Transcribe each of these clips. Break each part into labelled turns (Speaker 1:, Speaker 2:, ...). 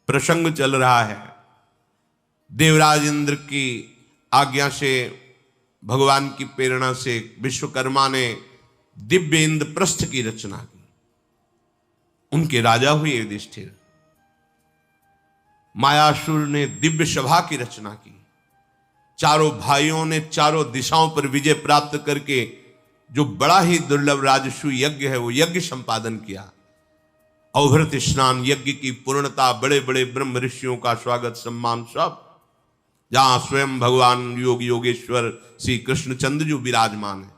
Speaker 1: प्रसंग चल रहा है। देवराज इंद्र की आज्ञा से, भगवान की प्रेरणा से विश्वकर्मा ने दिव्य इंद्रप्रस्थ की रचना की। उनके राजा हुए युधिष्ठिर। मायासुर ने दिव्य सभा की रचना की। चारों भाइयों ने चारों दिशाओं पर विजय प्राप्त करके जो बड़ा ही दुर्लभ राजसूय यज्ञ है वो यज्ञ संपादन किया। अवभृत स्नान यज्ञ की पूर्णता, बड़े बड़े ब्रह्म ऋषियों का स्वागत सम्मान सब, जहां स्वयं भगवान योग योगेश्वर श्री कृष्णचंद्र जो विराजमान है।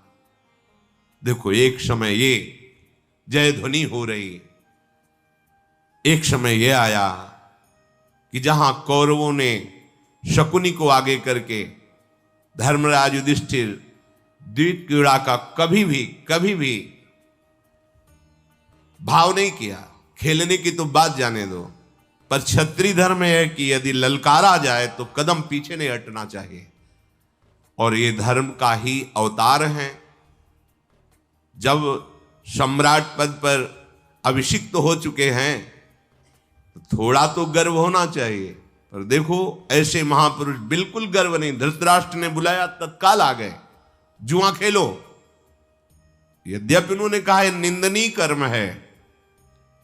Speaker 1: देखो, एक समय ये जय ध्वनि हो रही, एक समय ये आया कि जहां कौरवों ने शकुनी को आगे करके धर्मराज युधिष्ठिर द्वित क्रीड़ा का कभी भी भाव नहीं किया। खेलने की तो बात जाने दो, पर क्षत्रिय धर्म है कि यदि ललकारा जाए तो कदम पीछे नहीं हटना चाहिए। और ये धर्म का ही अवतार है। जब सम्राट पद पर अभिषिक्त हो चुके हैं तो थोड़ा तो गर्व होना चाहिए। पर देखो, ऐसे महापुरुष बिल्कुल गर्व नहीं। धृतराष्ट्र ने बुलाया, तत्काल आ गए, जुआ खेलो। यद्यपि उन्होंने कहा निंदनीय कर्म है,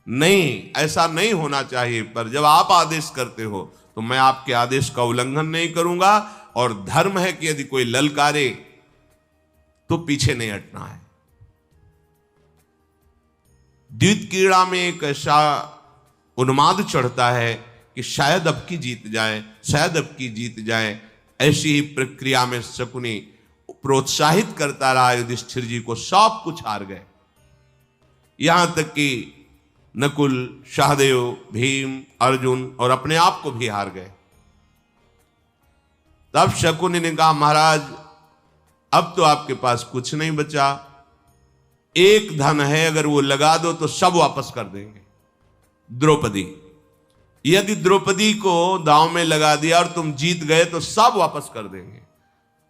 Speaker 1: नहीं, ऐसा नहीं होना चाहिए, पर जब आप आदेश करते हो तो मैं आपके आदेश का उल्लंघन नहीं करूंगा। और धर्म है कि यदि कोई ललकारे तो पीछे नहीं हटना है। द्वित क्रीड़ा में एक ऐसा उन्माद चढ़ता है कि शायद अब की जीत जाए, शायद अब की जीत जाए। ऐसी ही प्रक्रिया में शकुनी प्रोत्साहित करता रहा युधिष्ठिर जी को। सब कुछ हार गए, यहां तक कि नकुल, सहदेव, भीम, अर्जुन और अपने आप को भी हार गए। तब शकुनी ने कहा, महाराज अब तो आपके पास कुछ नहीं बचा। एक धन है, अगर वो लगा दो तो सब वापस कर देंगे। द्रौपदी, यदि द्रौपदी को दांव में लगा दिया और तुम जीत गए तो सब वापस कर देंगे।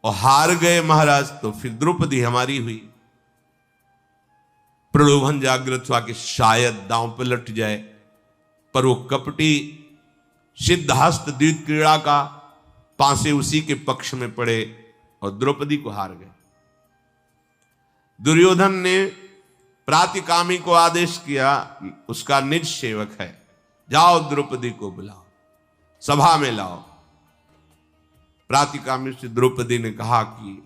Speaker 1: और हार गए महाराज तो फिर द्रौपदी हमारी हुई। प्रलोभन जागृत हुआ कि शायद दांव पर लट जाए, पर वो कपटी सिद्धहस्त द्वित क्रीड़ा का पांसे उसी के पक्ष में पड़े और द्रौपदी को हार गए। दुर्योधन ने प्रातिकामी को आदेश किया, उसका निज सेवक है, जाओ द्रौपदी को बुलाओ, सभा में लाओ। प्रातिकामी से द्रौपदी ने कहा कि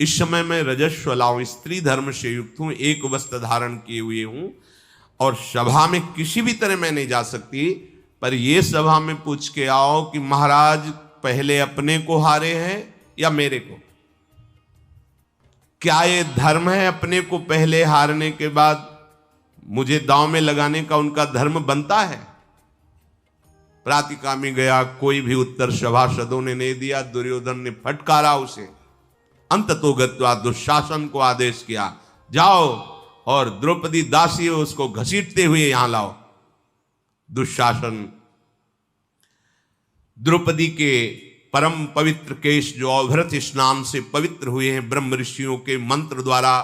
Speaker 1: इस समय मैं रजस्व लाऊं, स्त्री धर्म से युक्त हूं, एक वस्त्र धारण किए हुए हूं और सभा में किसी भी तरह मैं नहीं जा सकती। पर यह सभा में पूछ के आओ कि महाराज पहले अपने को हारे हैं या मेरे को? क्या ये धर्म है अपने को पहले हारने के बाद मुझे दांव में लगाने का उनका धर्म बनता है? प्रातिकामी गया, कोई भी उत्तर सभासदों ने नहीं दिया। दुर्योधन ने फटकारा उसे। अंततो गत्वा दुशासन को आदेश किया, जाओ और द्रौपदी दासी है उसको घसीटते हुए यहां लाओ। दुशासन द्रौपदी के परम पवित्र केश जो अवभृत स्नान से पवित्र हुए हैं, ब्रह्म ऋषियों के मंत्र द्वारा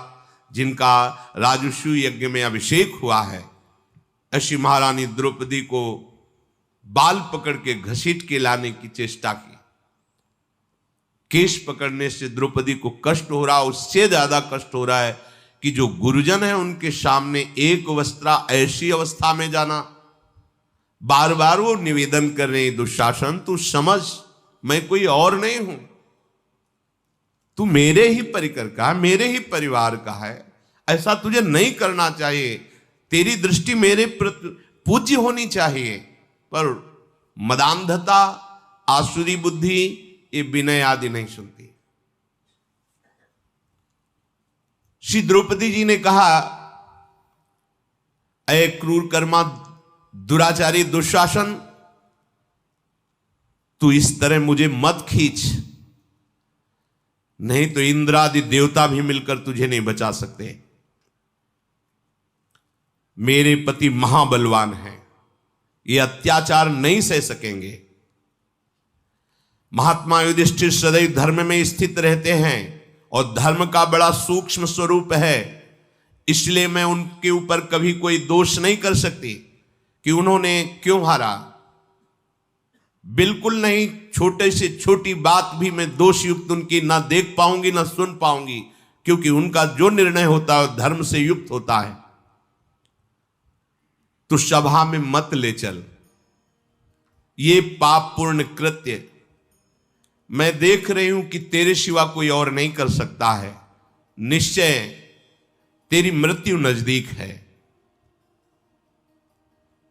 Speaker 1: जिनका राजसूय यज्ञ में अभिषेक हुआ है, ऐसी महारानी द्रौपदी को बाल पकड़ के घसीट के लाने की चेष्टा की। केश पकड़ने से द्रौपदी को कष्ट हो रहा, उससे ज्यादा कष्ट हो रहा है कि जो गुरुजन है उनके सामने एक वस्त्रा ऐसी अवस्था में जाना। बार बार वो निवेदन कर रहे हैं, दुशासन तू समझ, मैं कोई और नहीं हूं, तू मेरे ही परिकर का, मेरे ही परिवार का है, ऐसा तुझे नहीं करना चाहिए, तेरी दृष्टि मेरे प्रति पूज्य होनी चाहिए। पर मदांधता, आसुरी बुद्धि, ये विनय आदि नहीं सुनती। श्री द्रौपदी जी ने कहा, अय क्रूर कर्मा, दुराचारी दुशासन, तू इस तरह मुझे मत खींच, नहीं तो इंद्र आदि देवता भी मिलकर तुझे नहीं बचा सकते। मेरे पति महाबलवान हैं, ये अत्याचार नहीं सह सकेंगे। महात्मा युधिष्ठिर सदैव धर्म में स्थित रहते हैं और धर्म का बड़ा सूक्ष्म स्वरूप है, इसलिए मैं उनके ऊपर कभी कोई दोष नहीं कर सकती कि उन्होंने क्यों हारा। बिल्कुल नहीं। छोटे से छोटी बात भी मैं दोष युक्त उनकी ना देख पाऊंगी ना सुन पाऊंगी, क्योंकि उनका जो निर्णय होता है धर्म से युक्त होता है। तो सभा में मत ले चल, ये पापपूर्ण कृत्य मैं देख रही हूं कि तेरे सिवा कोई और नहीं कर सकता है। निश्चय तेरी मृत्यु नजदीक है।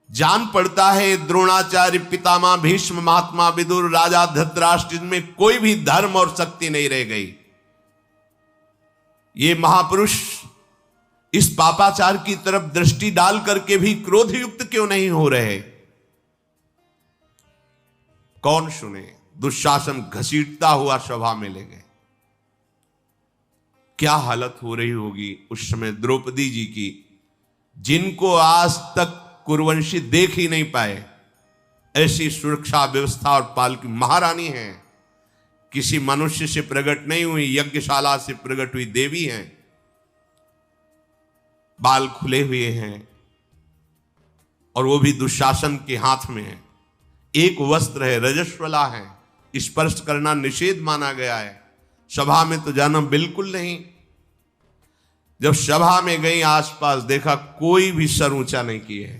Speaker 1: जान पड़ता है द्रोणाचार्य, पितामह भीष्म, महात्मा विदुर, राजा धृतराष्ट्र में कोई भी धर्म और शक्ति नहीं रह गई। ये महापुरुष इस पापाचार की तरफ दृष्टि डाल करके भी क्रोध युक्त क्यों नहीं हो रहे? कौन सुने? दुशासन घसीटता हुआ सभा में ले गए। क्या हालत हो रही होगी उस समय द्रौपदी जी की, जिनको आज तक कुरुवंशी देख ही नहीं पाए। ऐसी सुरक्षा व्यवस्था और पाल की महारानी है, किसी मनुष्य से प्रकट नहीं हुई, यज्ञशाला से प्रकट हुई देवी हैं। बाल खुले हुए हैं और वो भी दुशासन के हाथ में है। एक वस्त्र है, रजस्वला है, स्पर्श करना निषेध माना गया है। सभा में तो जाना बिल्कुल नहीं। जब सभा में गई, आसपास देखा कोई भी सर ऊंचा नहीं किए है,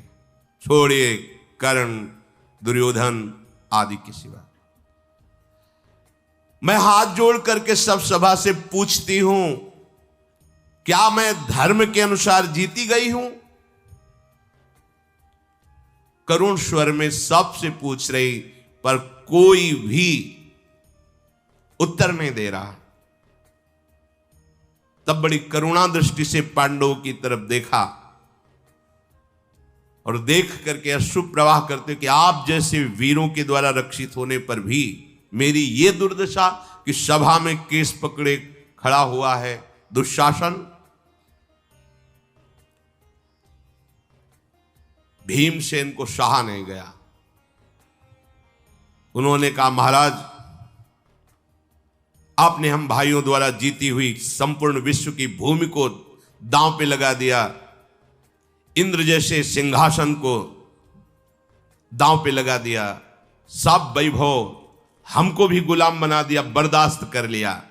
Speaker 1: छोड़िए कर्ण, दुर्योधन आदि के सिवा। मैं हाथ जोड़ करके सब सभा से पूछती हूं, क्या मैं धर्म के अनुसार जीती गई हूं? करुण स्वर में सबसे पूछ रही, पर कोई भी उत्तर नहीं दे रहा। तब बड़ी करुणा दृष्टि से पांडवों की तरफ देखा और देख करके अश्रु प्रवाह करते कि आप जैसे वीरों के द्वारा रक्षित होने पर भी मेरी ये दुर्दशा कि सभा में केस पकड़े खड़ा हुआ है दुशासन। भीमसेन को सहा नहीं गया। उन्होंने कहा, महाराज आपने हम भाइयों द्वारा जीती हुई संपूर्ण विश्व की भूमि को दांव पे लगा दिया, इंद्र जैसे सिंहासन को दांव पे लगा दिया, सब वैभव हमको भी गुलाम बना दिया, बर्दाश्त कर लिया।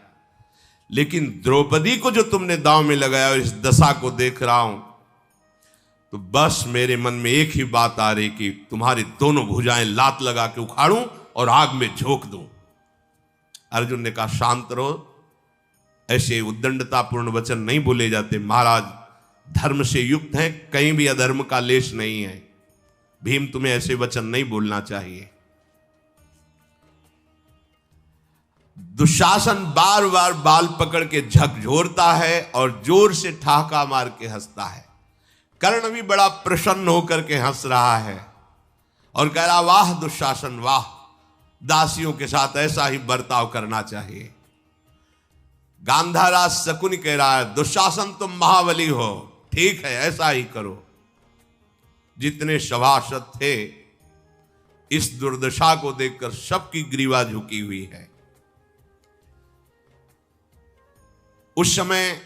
Speaker 1: लेकिन द्रौपदी को जो तुमने दांव में लगाया और इस दशा को देख रहा हूं, तो बस मेरे मन में एक ही बात आ रही कि तुम्हारी दोनों भुजाएं लात लगा के उखाड़ूं और आग में झोंक दूं। अर्जुन ने कहा, शांत रहो, ऐसे उद्दंडतापूर्ण वचन नहीं बोले जाते। महाराज धर्म से युक्त हैं, कहीं भी अधर्म का लेश नहीं है। भीम, तुम्हें ऐसे वचन नहीं बोलना चाहिए। दुशासन बार बार बाल पकड़ के झकझोरता है और जोर से ठहाका मार के हंसता है। कर्ण भी बड़ा प्रसन्न होकर के हंस रहा है और कह रहा, वाह दुशासन वाह, दासियों के साथ ऐसा ही बर्ताव करना चाहिए। गांधारा शकुनी कह रहा है, दुशासन तुम महाबली हो, ठीक है ऐसा ही करो। जितने सभासद थे इस दुर्दशा को देखकर सबकी ग्रीवा झुकी हुई है। उस समय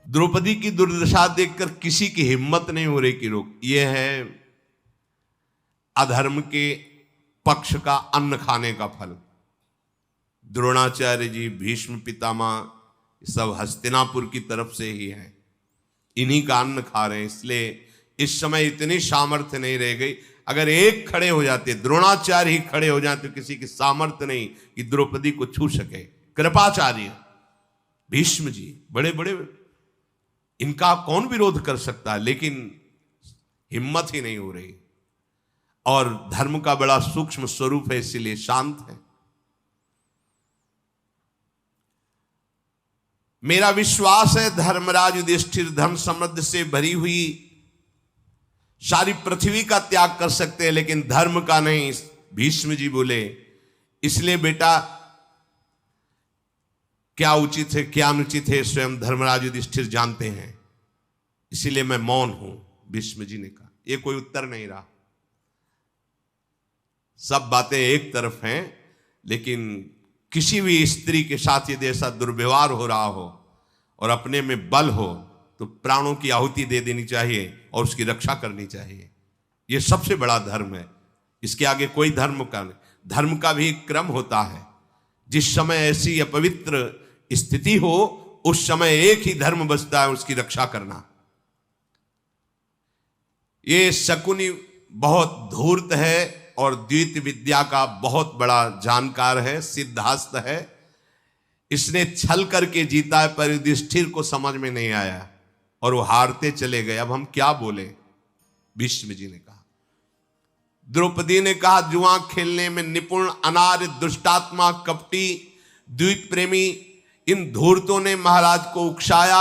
Speaker 1: द्रौपदी की दुर्दशा देखकर किसी की हिम्मत नहीं हो रही कि रोक। यह है अधर्म के पक्ष का अन्न खाने का फल। द्रोणाचार्य जी, भीष्म पितामह, सब हस्तिनापुर की तरफ से ही हैं, इन्हीं का अन्न खा रहे हैं। इसलिए इस समय इतनी सामर्थ्य नहीं रह गई। अगर एक खड़े हो जाते, द्रोणाचार्य ही खड़े हो जाते, तो किसी की सामर्थ्य नहीं कि द्रौपदी को छू सके। कृपाचार्य, भीष्म जी बड़े बड़े, इनका कौन विरोध कर सकता है, लेकिन हिम्मत ही नहीं हो रही। और धर्म का बड़ा सूक्ष्म स्वरूप है, इसीलिए शांत है। मेरा विश्वास है धर्मराज युधिष्ठिर धर्म समृद्धि से भरी हुई सारी पृथ्वी का त्याग कर सकते हैं, लेकिन धर्म का नहीं। भीष्म जी बोले, इसलिए बेटा क्या उचित है क्या अनुचित है स्वयं धर्मराज युधिष्ठिर जानते हैं, इसीलिए मैं मौन हूं। भीष्म जी ने कहा। ये कोई उत्तर नहीं रहा। सब बातें एक तरफ हैं, लेकिन किसी भी स्त्री के साथ यदि ऐसा दुर्व्यवहार हो रहा हो और अपने में बल हो, तो प्राणों की आहुति दे देनी चाहिए और उसकी रक्षा करनी चाहिए। यह सबसे बड़ा धर्म है। इसके आगे कोई धर्म का नहीं। धर्म का भी एक क्रम होता है। जिस समय ऐसी अपवित्र स्थिति हो उस समय एक ही धर्म बचता है, उसकी रक्षा करना। ये शकुनी बहुत धूर्त है और द्वैत विद्या का बहुत बड़ा जानकार है, सिद्धास्त है। इसने छल करके जीता है, पर युधिष्ठिर को समझ में नहीं आया और वो हारते चले गए। अब हम क्या बोले? भीष्म जी ने कहा। द्रौपदी ने कहा, जुआ खेलने में निपुण, अनार्य, दुष्टात्मा, कपटी, द्वीप प्रेमी इन धूर्तों ने महाराज को उकसाया,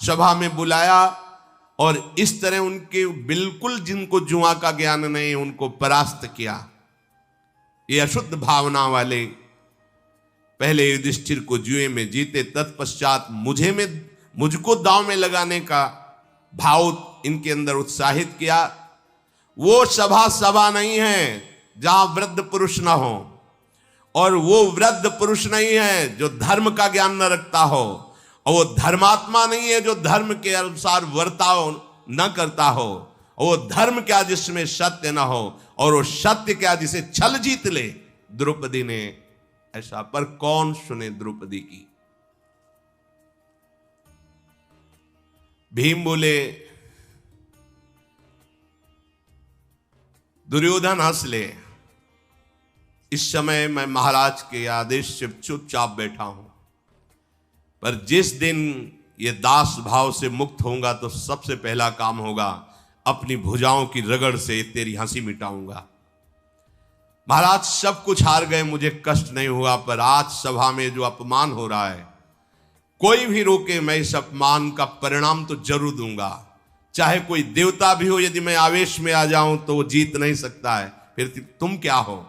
Speaker 1: सभा में बुलाया और इस तरह उनके बिल्कुल जिनको जुआ का ज्ञान नहीं उनको परास्त किया। ये अशुद्ध भावना वाले पहले युधिष्ठिर को जुए में जीते, तत्पश्चात मुझको दांव में लगाने का भाव इनके अंदर उत्साहित किया। वो सभा नहीं है जहां वृद्ध पुरुष ना हो, और वो वृद्ध पुरुष नहीं है जो धर्म का ज्ञान न रखता हो, और वो धर्मात्मा नहीं है जो धर्म के अनुसार वर्ताव न करता हो, और वो धर्म क्या जिसमें सत्य ना हो, और वो सत्य क्या जिसे छल जीत ले। द्रौपदी ने ऐसा, पर कौन सुने द्रौपदी की? भीम बोले, दुर्योधन हंस ले, इस समय मैं महाराज के आदेश से चुपचाप बैठा हूं, पर जिस दिन ये दास भाव से मुक्त होऊंगा तो सबसे पहला काम होगा अपनी भुजाओं की रगड़ से तेरी हंसी मिटाऊंगा। महाराज सब कुछ हार गए, मुझे कष्ट नहीं हुआ, पर आज सभा में जो अपमान हो रहा है, कोई भी रोके मैं इस अपमान का परिणाम तो जरूर दूंगा। चाहे कोई देवता भी हो, यदि मैं आवेश में आ जाऊं तो वो जीत नहीं सकता है, फिर तुम क्या हो?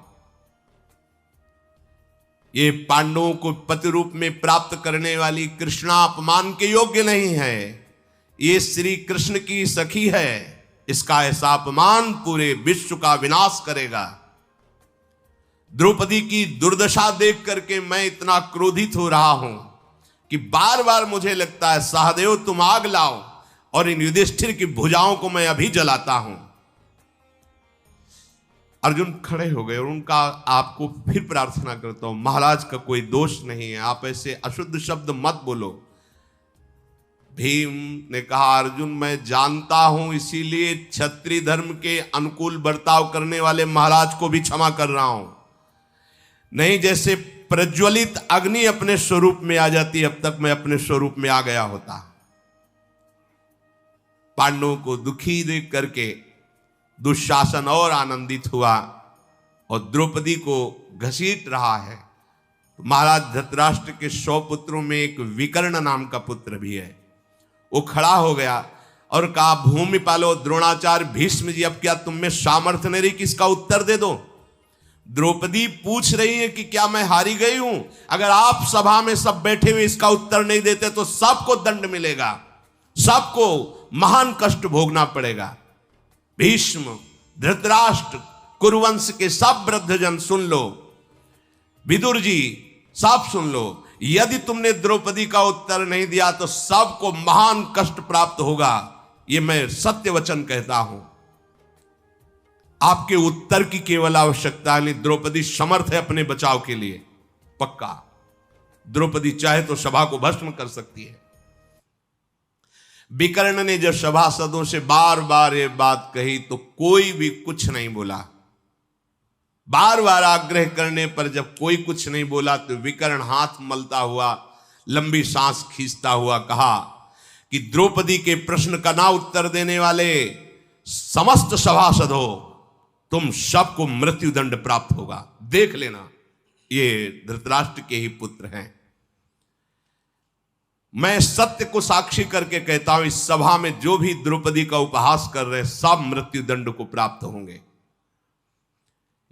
Speaker 1: ये पांडवों को पति रूप में प्राप्त करने वाली कृष्णा अपमान के योग्य नहीं है। ये श्री कृष्ण की सखी है, इसका ऐसा अपमान पूरे विश्व का विनाश करेगा। द्रौपदी की दुर्दशा देख करके मैं इतना क्रोधित हो रहा हूं कि बार बार मुझे लगता है सहदेव तुम आग लाओ और इन युधिष्ठिर की भुजाओं को मैं अभी जलाता हूं। अर्जुन खड़े हो गए और उनका आपको फिर प्रार्थना करता हूं, महाराज का कोई दोष नहीं है, आप ऐसे अशुद्ध शब्द मत बोलो। भीम ने कहा, अर्जुन मैं जानता हूं, इसीलिए क्षत्रिय धर्म के अनुकूल बर्ताव करने वाले महाराज को भी क्षमा कर रहा हूं। नहीं, जैसे प्रज्वलित अग्नि अपने स्वरूप में आ जाती, अब तक मैं अपने स्वरूप में आ गया होता। पांडवों को दुखी देख करके दुशासन और आनंदित हुआ और द्रौपदी को घसीट रहा है। तो महाराज धृतराष्ट्र के 100 पुत्रों में एक विकर्ण नाम का पुत्र भी है। वो खड़ा हो गया और कहा, भूमि पालो द्रोणाचार्य भीष्म जी, अब क्या तुम में सामर्थ्य नहीं रही कि इसका उत्तर दे दो? द्रौपदी पूछ रही है कि क्या मैं हारी गई हूं? अगर आप सभा में सब बैठे हुए इसका उत्तर नहीं देते तो सबको दंड मिलेगा, सबको महान कष्ट भोगना पड़ेगा। भीष्म, धृतराष्ट्र, कुरुवंश के सब वृद्धजन सुन लो, विदुर जी सब सुन लो, यदि तुमने द्रौपदी का उत्तर नहीं दिया तो सबको महान कष्ट प्राप्त होगा। ये मैं सत्य वचन कहता हूं। आपके उत्तर की केवल आवश्यकता नहीं, द्रौपदी समर्थ है अपने बचाव के लिए, पक्का। द्रौपदी चाहे तो सभा को भस्म कर सकती है। विकर्ण ने जब सभासदों से बार बार ये बात कही तो कोई भी कुछ नहीं बोला। बार बार आग्रह करने पर जब कोई कुछ नहीं बोला तो विकर्ण हाथ मलता हुआ, लंबी सांस खींचता हुआ कहा कि द्रौपदी के प्रश्न का ना उत्तर देने वाले समस्त सभासदों, तुम सबको मृत्युदंड प्राप्त होगा। देख लेना, ये धृतराष्ट्र के ही पुत्र हैं। मैं सत्य को साक्षी करके कहता हूं, इस सभा में जो भी द्रौपदी का उपहास कर रहे सब मृत्युदंड को प्राप्त होंगे।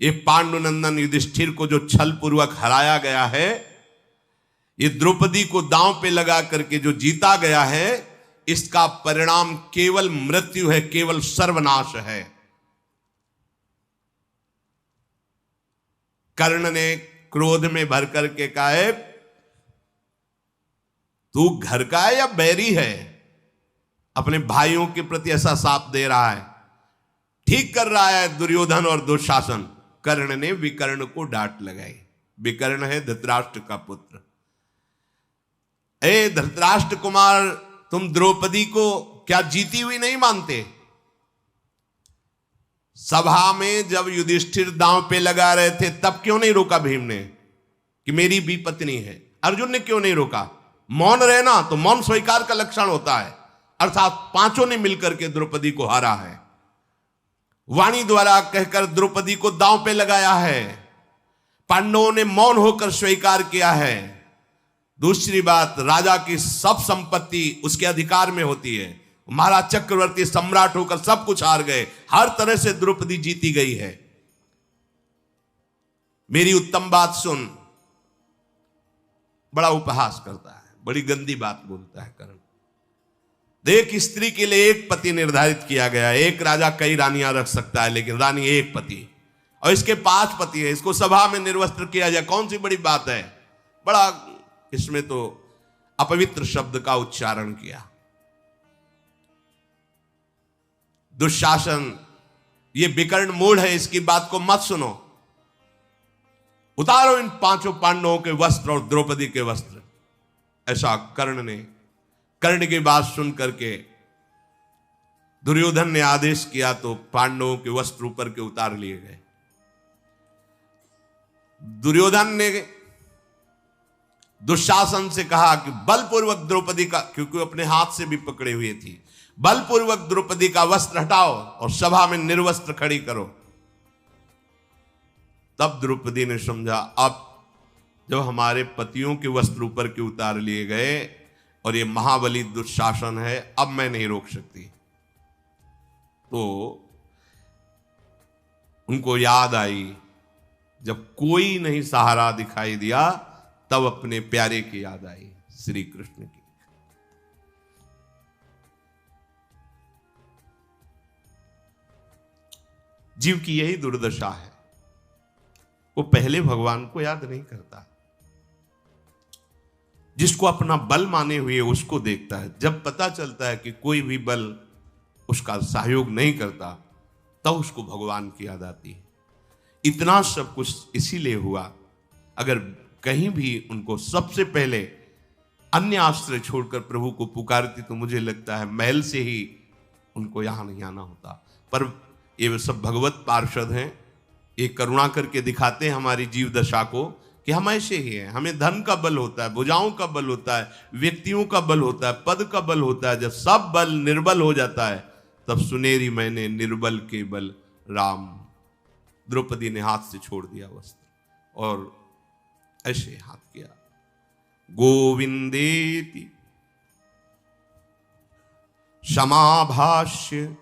Speaker 1: ये पांडुनंदन युधिष्ठिर को जो छल पूर्वक हराया गया है, ये द्रौपदी को दांव पे लगा करके जो जीता गया है, इसका परिणाम केवल मृत्यु है, केवल सर्वनाश है। कर्ण ने क्रोध में भर करके कहा, है तू घर का है या बैरी है? अपने भाइयों के प्रति ऐसा साप दे रहा है। ठीक कर रहा है दुर्योधन और दुशासन। कर्ण ने विकर्ण को डांट लगाई। विकर्ण है धृतराष्ट्र का पुत्र। ए धृतराष्ट्र कुमार, तुम द्रौपदी को क्या जीती हुई नहीं मानते? सभा में जब युधिष्ठिर दांव पे लगा रहे थे तब क्यों नहीं रोका भीम ने कि मेरी भी पत्नी है? अर्जुन ने क्यों नहीं रोका? मौन रहना तो मौन स्वीकार का लक्षण होता है। अर्थात पांचों ने मिलकर के द्रौपदी को हारा है। वाणी द्वारा कहकर द्रौपदी को दांव पे लगाया है। पांडवों ने मौन होकर स्वीकार किया है। दूसरी बात, राजा की सब संपत्ति उसके अधिकार में होती है। महाराज चक्रवर्ती सम्राट होकर सब कुछ हार गए। हर तरह से द्रौपदी जीती गई है। मेरी उत्तम बात सुन। बड़ा उपहास करता है, बड़ी गंदी बात बोलता है कर्ण। देख, स्त्री के लिए एक पति निर्धारित किया गया है। एक राजा कई रानियां रख सकता है, लेकिन रानी एक पति, और इसके 5 पति है। इसको सभा में निर्वस्त्र किया जाए, कौन सी बड़ी बात है? बड़ा इसमें तो अपवित्र शब्द का उच्चारण किया। दुशासन ये विकर्ण मूढ़ है, इसकी बात को मत सुनो। उतारो इन 5 पांडवों के वस्त्र और द्रौपदी के वस्त्र। ऐसा कर्ण ने। कर्ण की बात सुन करके दुर्योधन ने आदेश किया तो पांडवों के वस्त्र ऊपर के उतार लिए गए। दुर्योधन ने दुशासन से कहा कि बलपूर्वक द्रौपदी का, क्योंकि अपने हाथ से भी पकड़े हुए थी, बलपूर्वक द्रौपदी का वस्त्र हटाओ और सभा में निर्वस्त्र खड़ी करो। तब द्रौपदी ने समझा, अब जब हमारे पतियों के वस्त्र ऊपर के उतार लिए गए और ये महाबली दुशासन है, अब मैं नहीं रोक सकती। तो उनको याद आई, जब कोई नहीं सहारा दिखाई दिया तब अपने प्यारे की याद आई, श्री कृष्ण की। जीव की यही दुर्दशा है, वो पहले भगवान को याद नहीं करता। जिसको अपना बल माने हुए उसको देखता है। जब पता चलता है कि कोई भी बल उसका सहयोग नहीं करता, तब उसको भगवान की याद आती है। इतना सब कुछ इसीलिए हुआ। अगर कहीं भी उनको सबसे पहले अन्य आश्रय छोड़कर प्रभु को पुकारती तो मुझे लगता है महल से ही उनको यहां नहीं आना होता। पर ये सब भगवत पार्षद हैं, ये करुणा करके दिखाते हैं हमारी जीव दशा को कि हम ऐसे ही हैं। हमें धन का बल होता है, भुजाओं का बल होता है, व्यक्तियों का बल होता है, पद का बल होता है। जब सब बल निर्बल हो जाता है तब सुनेरी मैंने निर्बल के बल राम। द्रौपदी ने हाथ से छोड़ दिया वस्त्र और ऐसे हाथ किया, गोविंदेति समाभाष्य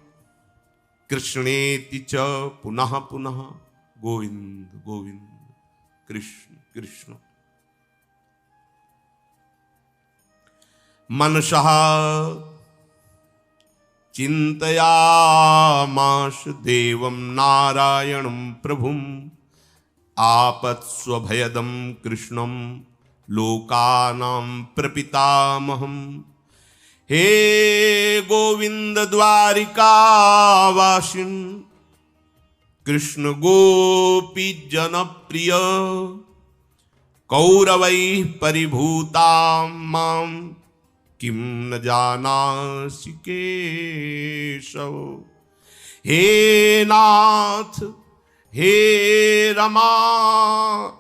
Speaker 1: कृष्णेति च पुनः पुनः गोविंद गोविंद कृष्ण कृष्ण। मनसः चिन्तयामास देवं नारायणं प्रभुं आपत्स्वभयदं कृष्णं लोकानां प्रपितामहम्। हे गोविंद द्वारिकावासिन कृष्ण गोपी जनप्रिय कौरवैः परिभूतां मां किं न जानासि केशव। हे नाथ हे रमानाथ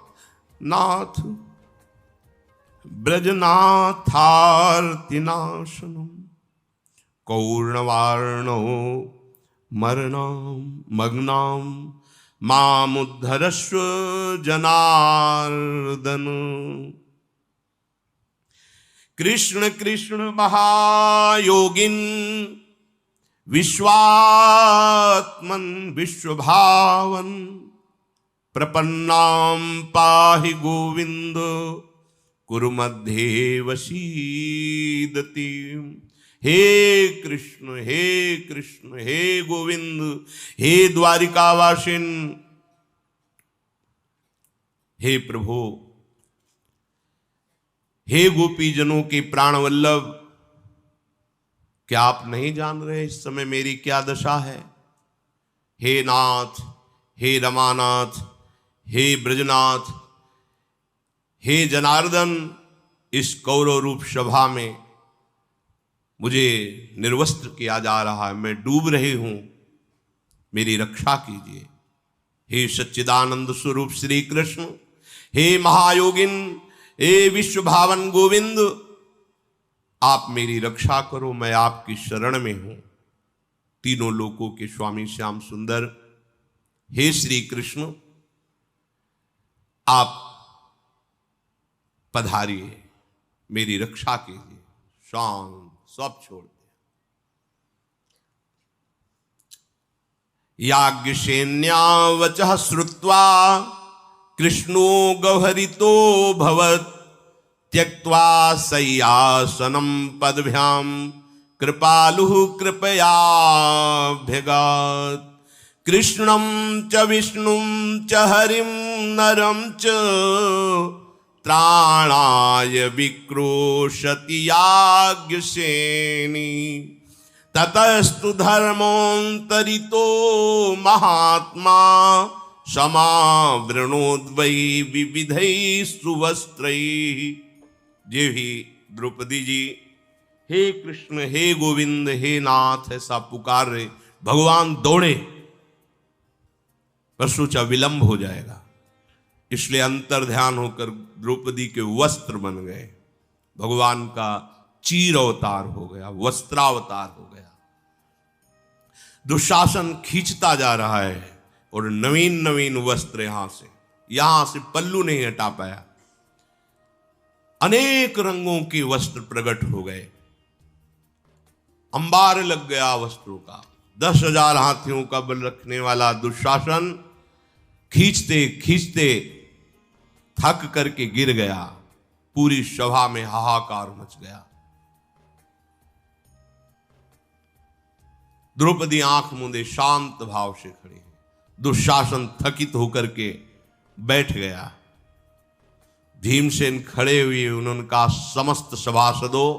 Speaker 1: ब्रजनाथार्तिनाशनम् कौर्णवार्णो मग्नां मामुद्धरस्व जनार्दन। कृष्ण कृष्ण महायोगिन विश्वात्मन विश्वभावन प्रपन्नां पाहि गोविंद कुरु मध्ये वसीदति। हे कृष्ण हे गोविंद हे द्वारिकावासिन, हे प्रभु, हे गोपीजनों के प्राण वल्लभ, क्या आप नहीं जान रहे इस समय मेरी क्या दशा है? हे नाथ, हे रमानाथ, हे ब्रजनाथ, हे जनार्दन, इस कौरव रूप सभा में मुझे निर्वस्त्र किया जा रहा है, मैं डूब रही हूं, मेरी रक्षा कीजिए। हे सच्चिदानंद स्वरूप श्री कृष्ण, हे महायोगिन, हे विश्व भावन गोविंद, आप मेरी रक्षा करो, मैं आपकी शरण में हूं। तीनों लोकों के स्वामी श्याम सुंदर, हे श्री कृष्ण, आप पधारिए, मेरी रक्षा कीजिए। शांत, सब छोड़ दे। याज्ञसेन्यावचः श्रुत्वा कृष्णो गह्वरितो भवत्, त्यक्त्वा शय्यासनं पदभ्यां कृपालुः कृपयाभ्यगात्। कृष्णं च विष्णुं च हरिं नरं च त्राणाय विक्रोशति याज्ञसेनी। ततस्तु धर्मोऽन्तरितो महात्मा, समावृणोद्वै विविधैः सुवस्त्रैः। जे भी द्रौपदी जी हे कृष्ण, हे गोविंद, हे नाथ ऐसा पुकार रहे, भगवान दौड़े, पर सोचा विलंब हो जाएगा, इसलिए अंतर ध्यान होकर द्रौपदी के वस्त्र बन गए। भगवान का चीर अवतार हो गया, वस्त्रावतार हो गया। दुशासन खींचता जा रहा है और नवीन नवीन वस्त्र यहां से पल्लू नहीं हटा पाया। अनेक रंगों के वस्त्र प्रकट हो गए, अंबार लग गया वस्त्रों का। 10,000 हाथियों का बल रखने वाला दुशासन खींचते खींचते थक करके गिर गया। पूरी सभा में हाहाकार मच गया। द्रौपदी आंख मूंदे शांत भाव से खड़ी है। दुशासन थकित होकर के बैठ गया। भीमसेन खड़े हुए, उन्होंने कहा, समस्त सभासदों,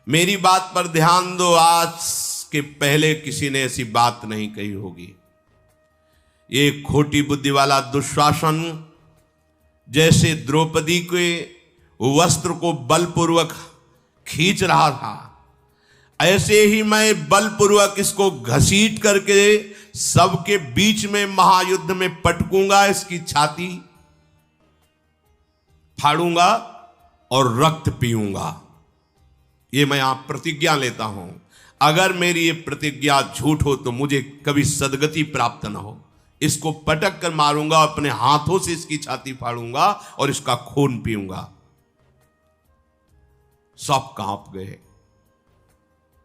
Speaker 1: मेरी बात पर ध्यान दो। आज के पहले किसी ने ऐसी बात नहीं कही होगी। ये खोटी बुद्धि वाला दुशासन जैसे द्रौपदी के वस्त्र को बलपूर्वक खींच रहा था, ऐसे ही मैं बलपूर्वक इसको घसीट करके सबके बीच में महायुद्ध में पटकूंगा, इसकी छाती फाड़ूंगा और रक्त पीऊंगा। ये मैं आप प्रतिज्ञा लेता हूं। अगर मेरी ये प्रतिज्ञा झूठ हो तो मुझे कभी सदगति प्राप्त न हो। इसको पटक कर मारूंगा, अपने हाथों से इसकी छाती फाड़ूंगा और इसका खून पीऊंगा। सब कांप गए।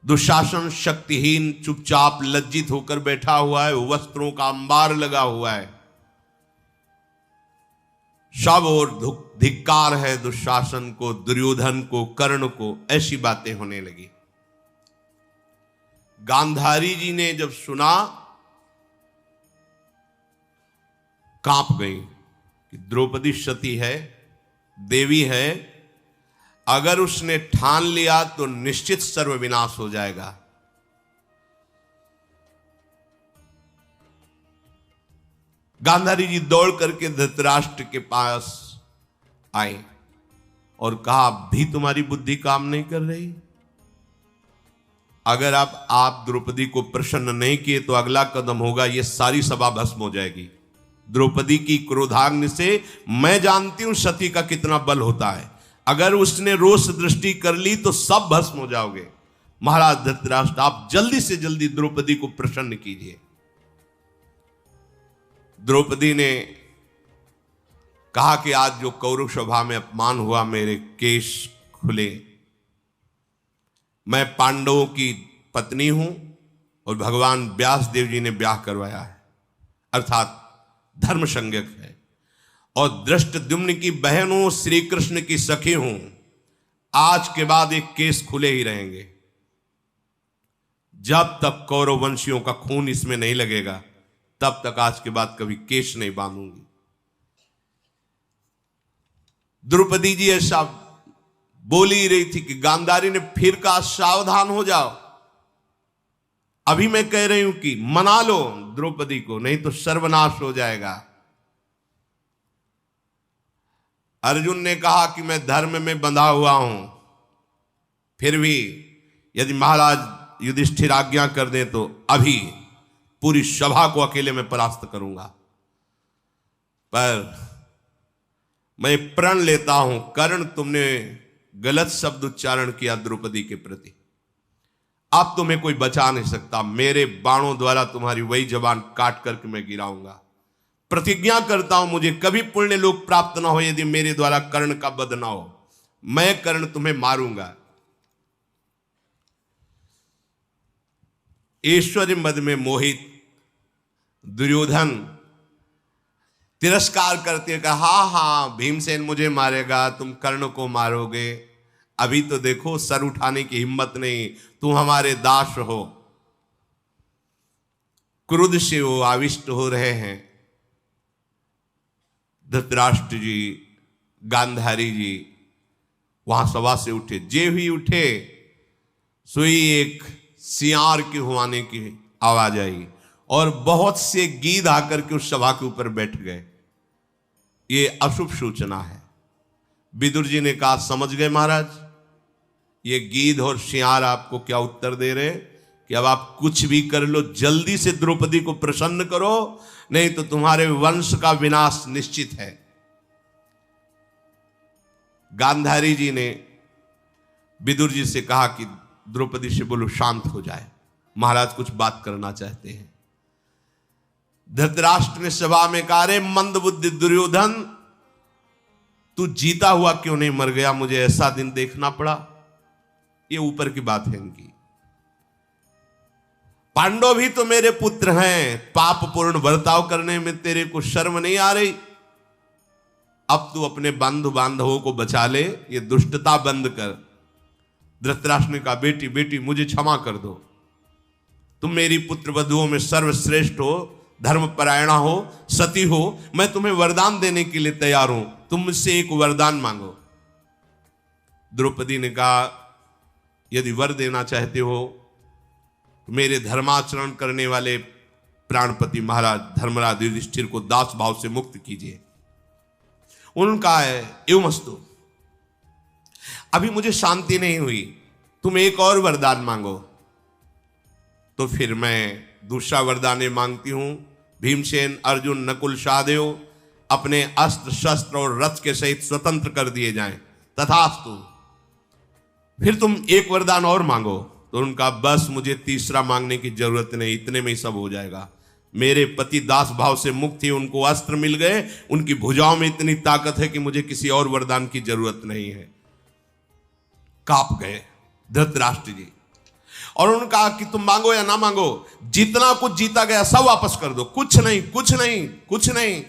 Speaker 1: दुशासन शक्तिहीन चुपचाप लज्जित होकर बैठा हुआ है, वस्त्रों का अंबार लगा हुआ है। सब और धिक्कार है दुशासन को, दुर्योधन को, कर्ण को। ऐसी बातें होने लगी। गांधारी जी ने जब सुना, कांप गई कि द्रौपदी सती है, देवी है, अगर उसने ठान लिया तो निश्चित सर्वविनाश हो जाएगा। गांधारी जी दौड़ करके धृतराष्ट्र के पास आए और कहा, भी तुम्हारी बुद्धि काम नहीं कर रही? अगर आप द्रौपदी को प्रसन्न नहीं किए तो अगला कदम होगा, ये सारी सभा भस्म हो जाएगी। द्रौपदी की क्रोधाग्नि से मैं जानती हूं सती का कितना बल होता है। अगर उसने रोष दृष्टि कर ली तो सब भस्म हो जाओगे। महाराज धृतराष्ट्र, आप जल्दी से जल्दी द्रौपदी को प्रसन्न कीजिए। द्रौपदी ने कहा कि आज जो कौरव सभा में अपमान हुआ, मेरे केश खुले। मैं पांडवों की पत्नी हूं और भगवान व्यास देव जी ने ब्याह करवाया है, अर्थात धर्म संज्ञक है, और दृष्टद्युम्न की बहन हूं, श्री कृष्ण की सखी हूं। आज के बाद एक केस खुले ही रहेंगे। जब तक कौरव वंशियों का खून इसमें नहीं लगेगा, तब तक आज के बाद कभी केश नहीं बांधूंगी। द्रौपदी जी ऐसा बोल ही रही थी कि गांधारी ने फिर कहा, सावधान हो जाओ। अभी मैं कह रही हूं कि मना लो द्रौपदी को, नहीं तो सर्वनाश हो जाएगा। अर्जुन ने कहा कि मैं धर्म में बंधा हुआ हूं, फिर भी यदि महाराज युधिष्ठिर आज्ञा कर दें तो अभी पूरी सभा को अकेले में परास्त करूंगा। पर मैं प्रण लेता हूं, कर्ण तुमने गलत शब्द उच्चारण किया द्रौपदी के प्रति, अब तुम्हें कोई बचा नहीं सकता। मेरे बाणों द्वारा तुम्हारी वही जबान काट करके मैं गिराऊंगा। प्रतिज्ञा करता हूं मुझे कभी पुण्य लोक प्राप्त ना हो यदि मेरे द्वारा कर्ण का वध ना हो। मैं कर्ण तुम्हें मारूंगा। ऐश्वर्य मद में मोहित दुर्योधन तिरस्कार करते कहा, हाँ हाँ भीमसेन मुझे मारेगा, तुम कर्ण को मारोगे। अभी तो देखो सर उठाने की हिम्मत नहीं, तुम हमारे दास हो। क्रोध से वो आविष्ट हो रहे हैं। धृतराष्ट्र जी, गांधारी जी वहां सभा से उठे। जे ही उठे सोई एक सियार के हुआने की आवाज आई और बहुत से गीध आकर के उस सभा के ऊपर बैठ गए। ये अशुभ सूचना है। विदुर जी ने कहा, समझ गए महाराज, ये गीध और सियार आपको क्या उत्तर दे रहे कि अब आप कुछ भी कर लो, जल्दी से द्रौपदी को प्रसन्न करो, नहीं तो तुम्हारे वंश का विनाश निश्चित है। गांधारी जी ने विदुर जी से कहा कि द्रौपदी से बोलो शांत हो जाए, महाराज कुछ बात करना चाहते हैं। धृतराष्ट्र ने सभा में कहा, रे मंद बुद्धि दुर्योधन, तू जीता हुआ क्यों नहीं मर गया? मुझे ऐसा दिन देखना पड़ा। ये ऊपर की बात है इनकी। पांडव भी तो मेरे पुत्र हैं, पाप पूर्ण बर्ताव करने में तेरे को शर्म नहीं आ रही? अब तू अपने बंधु बांधवों को बचा ले, ये दुष्टता बंद कर। धृतराष्ट्र ने कहा, बेटी बेटी मुझे क्षमा कर दो, तुम मेरी पुत्र वधुओं में सर्वश्रेष्ठ हो, धर्मपरायणा हो, सती हो, मैं तुम्हें वरदान देने के लिए तैयार हूं, तुम मुझसे एक वरदान मांगो। द्रौपदी ने कहा, यदि वर देना चाहते हो तो मेरे धर्माचरण करने वाले प्राणपति महाराज धर्मराज युधिष्ठिर को दास भाव से मुक्त कीजिए। उनका है एवमस्तु, अभी मुझे शांति नहीं हुई, तुम एक और वरदान मांगो। तो फिर मैं दूसरा वरदान मांगती हूं, भीमसेन अर्जुन नकुल सहदेव अपने अस्त्र शस्त्र और रथ के सहित स्वतंत्र कर दिए जाएं, तथास्तु। फिर तुम एक वरदान और मांगो। तो उनका, बस मुझे तीसरा मांगने की जरूरत नहीं, इतने में ही सब हो जाएगा। मेरे पति दास भाव से मुक्त ही उनको अस्त्र मिल गए, उनकी भुजाओं में इतनी ताकत है कि मुझे किसी और वरदान की जरूरत नहीं है। कांप गए धृतराष्ट्र जी और उन्होंने कहा कि तुम मांगो या ना मांगो, जितना कुछ जीता गया सब वापस कर दो, कुछ नहीं कुछ नहीं कुछ नहीं,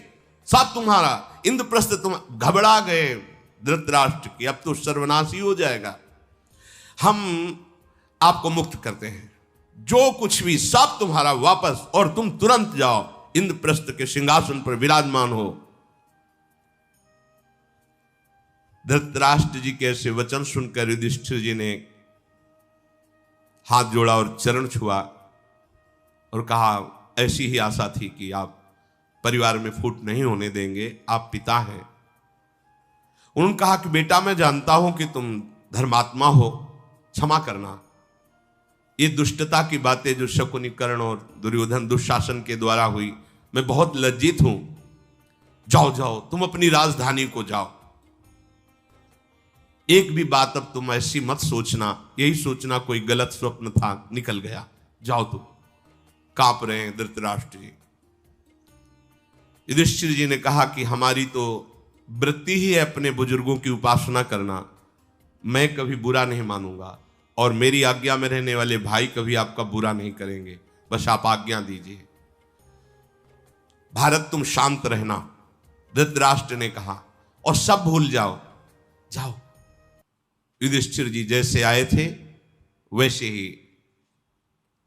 Speaker 1: सब तुम्हारा। इंद्रप्रस्थ तुम घबरा गए धृतराष्ट्र की, अब तो सर्वनाश ही हो जाएगा। हम आपको मुक्त करते हैं, जो कुछ भी सब तुम्हारा वापस, और तुम तुरंत जाओ इंद्रप्रस्थ के सिंहासन पर विराजमान हो। धृतराष्ट्र जी के ऐसे वचन सुनकर युधिष्ठिर जी ने हाथ जोड़ा और चरण छुआ और कहा, ऐसी ही आशा थी कि आप परिवार में फूट नहीं होने देंगे, आप पिता हैं। उन्होंने कहा कि बेटा मैं जानता हूं कि तुम धर्मात्मा हो, क्षमा करना। ये दुष्टता की बातें जो शकुनी कर्ण और दुर्योधन दुशासन के द्वारा हुई, मैं बहुत लज्जित हूं। जाओ जाओ तुम अपनी राजधानी को जाओ, एक भी बात अब तुम ऐसी मत सोचना, यही सोचना कोई गलत स्वप्न था, निकल गया, जाओ तुम। कांप रहे हैं धृतराष्ट्र जी। युधिष्ठिर जी ने कहा कि हमारी तो वृत्ति ही है अपने बुजुर्गों की उपासना करना, मैं कभी बुरा नहीं मानूंगा और मेरी आज्ञा में रहने वाले भाई कभी आपका बुरा नहीं करेंगे, बस आप आज्ञा दीजिए। भारत तुम शांत रहना, धृतराष्ट्र ने कहा, और सब भूल जाओ, जाओ। युधिष्ठिर जी जैसे आए थे वैसे ही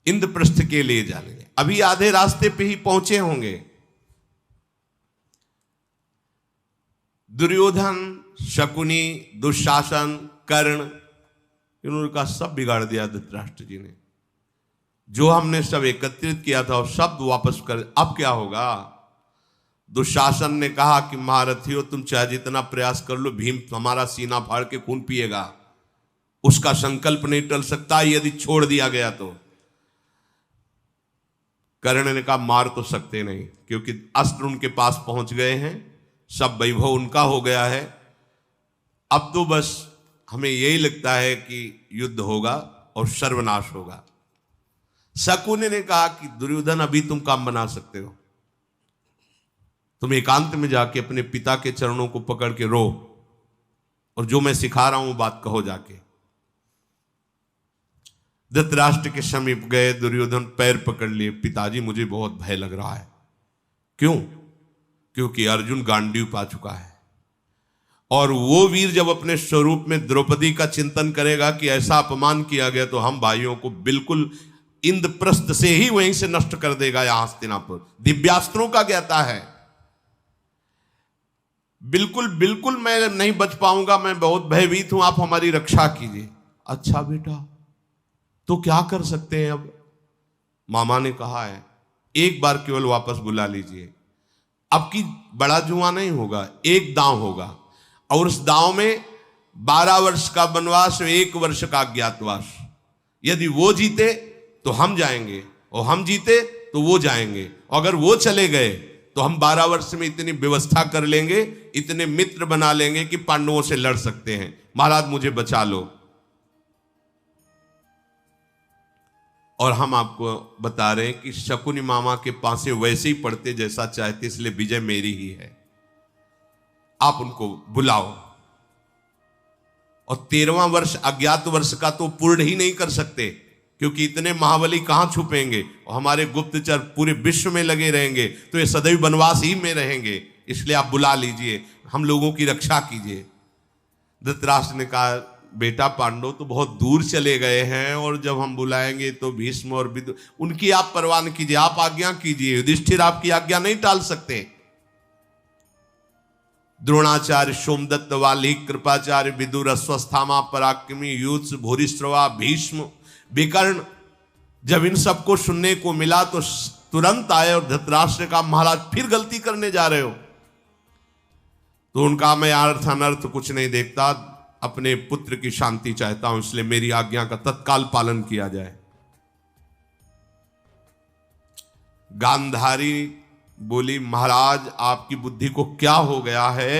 Speaker 1: इंद्रप्रस्थ के लिए जाने, अभी आधे रास्ते पे ही पहुंचे होंगे। दुर्योधन, शकुनी, दुशासन, कर्ण, इन्होंने का सब बिगाड़ दिया धृतराष्ट्र जी ने। जो हमने सब एकत्रित किया था और सब वापस कर, अब क्या होगा? दुशासन ने कहा कि महारथियों, तुम चाहे जितना प्रयास कर लो, भीम हमारा सीना फाड़ के खून पिएगा, उसका संकल्प नहीं टल सकता यदि छोड़ दिया गया तो। कर्ण ने कहा मार तो सकते नहीं, क्योंकि अस्त्र उनके पास पहुंच गए हैं, सब वैभव उनका हो गया है। अब तो बस हमें यही लगता है कि युद्ध होगा और सर्वनाश होगा। शकुनि ने कहा कि दुर्योधन, अभी तुम काम बना सकते हो, तुम एकांत में जाके अपने पिता के चरणों को पकड़ के रो, और जो मैं सिखा रहा हूं वो बात कहो जाके। धृतराष्ट्र के समीप गए, दुर्योधन पैर पकड़ लिए, पिताजी मुझे बहुत भय लग रहा है। क्यों? क्योंकि अर्जुन गांडीव पा चुका है, और वो वीर जब अपने स्वरूप में द्रौपदी का चिंतन करेगा कि ऐसा अपमान किया गया, तो हम भाइयों को बिल्कुल इंद्रप्रस्थ से ही वहीं से नष्ट कर देगा। यहां हस्तिनापुर दिव्यास्त्रों का ज्ञाता है, बिल्कुल बिल्कुल मैं नहीं बच पाऊंगा, मैं बहुत भयभीत हूं, आप हमारी रक्षा कीजिए। अच्छा बेटा, तो क्या कर सकते हैं अब? मामा ने कहा है एक बार केवल वापस बुला लीजिए, अब की बड़ा जुआ नहीं होगा, एक दांव होगा, और उस दांव में 12 वर्ष का वनवास, 1 वर्ष का अज्ञातवास। यदि वो जीते तो हम जाएंगे, और हम जीते तो वो जाएंगे, अगर वो चले गए तो हम 12 वर्ष में इतनी व्यवस्था कर लेंगे, इतने मित्र बना लेंगे कि पांडवों से लड़ सकते हैं। महाराज मुझे बचा लो। और हम आपको बता रहे हैं कि शकुनि मामा के पासे वैसे ही पढ़ते जैसा चाहते, इसलिए विजय मेरी ही है, आप उनको बुलाओ। और 13वां वर्ष अज्ञात वर्ष का तो पूर्ण ही नहीं कर सकते, क्योंकि इतने महाबली कहां छुपेंगे, और हमारे गुप्तचर पूरे विश्व में लगे रहेंगे, तो ये सदैव वनवास ही में रहेंगे, इसलिए आप बुला लीजिए, हम लोगों की रक्षा कीजिए। धृतराष्ट्र ने कहा बेटा, पांडव तो बहुत दूर चले गए हैं, और जब हम बुलाएंगे तो भीष्म और विदुर, उनकी आप परवाह न कीजिए, आप आज्ञा कीजिए, युधिष्ठिर आपकी आज्ञा नहीं टाल सकते। द्रोणाचार्य, सोमदत्त, वाल्मीकि, कृपाचार्य, विदुर, अश्वस्थामा, पराक्रमी, युत्स, भूरिश्रवा, भीष्म, विकर्ण, जब इन सबको सुनने को मिला तो तुरंत आए, और धृतराष्ट्र का महाराज फिर गलती करने जा रहे हो? तो उनका मैं अर्थ अनर्थ कुछ नहीं देखता, अपने पुत्र की शांति चाहता हूं, इसलिए मेरी आज्ञा का तत्काल पालन किया जाए। गांधारी बोली महाराज आपकी बुद्धि को क्या हो गया है,